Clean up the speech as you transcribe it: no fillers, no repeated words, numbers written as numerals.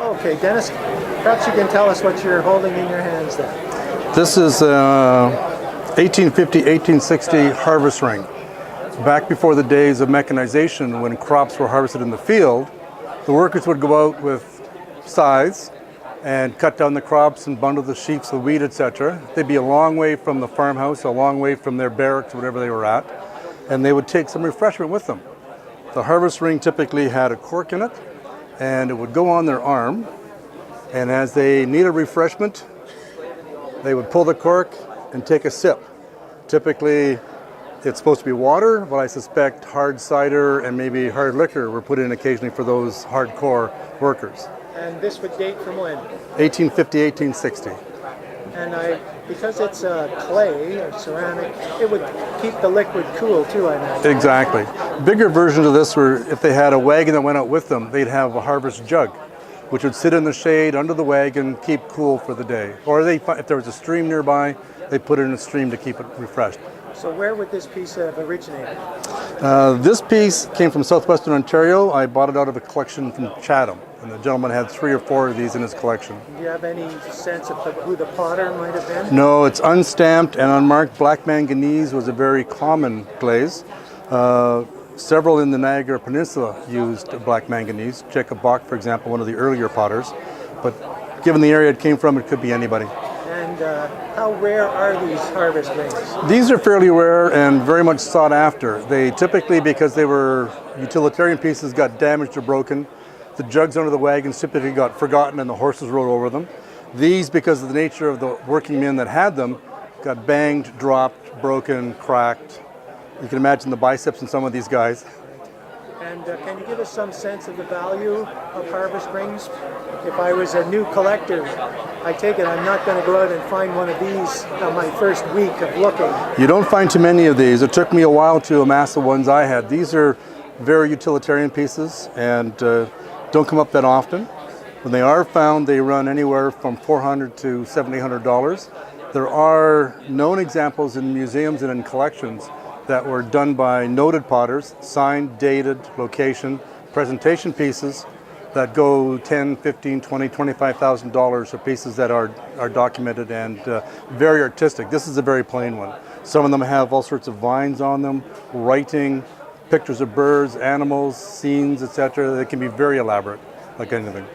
Okay, Dennis, perhaps you can tell us what you're holding in your hands there. This is a 1850, 1860 harvest ring. Back before the days of mechanization, when crops were harvested in the field, the workers would go out with scythes and cut down the crops and bundle the sheaves, the wheat, etc. They'd be a long way from the farmhouse, a long way from their barracks, whatever they were at, and they would take some refreshment with them. The harvest ring typically had a cork in it, and it would go on their arm, and as they needed refreshment, they would pull the cork and take a sip. Typically, it's supposed to be water, but I suspect hard cider and maybe hard liquor were put in occasionally for those hardcore workers. And this would date from when? 1850, 1860. And because it's clay or ceramic, it would keep the liquid cool too, I imagine. Exactly. Bigger versions of this were, if they had a wagon that went out with them, they'd have a harvest jug, which would sit in the shade under the wagon, keep cool for the day. Or if there was a stream nearby, they put it in a stream to keep it refreshed. So where would this piece have originated? This piece came from southwestern Ontario. I bought it out of a collection from Chatham, and the gentleman had 3 or 4 of these in his collection. Do you have any sense of who the potter might have been? No, it's unstamped and unmarked. Black manganese was a very common glaze. Several in the Niagara Peninsula used black manganese. Jacob Bach, for example, one of the earlier potters. But given the area it came from, it could be anybody. And how rare are these harvest rings? These are fairly rare and very much sought after. They typically, because they were utilitarian pieces, got damaged or broken. The jugs under the wagons typically got forgotten and the horses rode over them. These, because of the nature of the working men that had them, got banged, dropped, broken, cracked. You can imagine the biceps in some of these guys. And can you give us some sense of the value of harvest rings? If I was a new collector, I take it I'm not going to go out and find one of these on my first week of looking. You don't find too many of these. It took me a while to amass the ones I had. These are very utilitarian pieces and don't come up that often. When they are found, they run anywhere from $400 to $700. There are known examples in museums and in collections that were done by noted potters, signed, dated, location, presentation pieces that go $10,000, $15,000, $20,000, $25,000 for pieces that are documented and very artistic. This is a very plain one. Some of them have all sorts of vines on them, writing, pictures of birds, animals, scenes, etc. They can be very elaborate, like anything.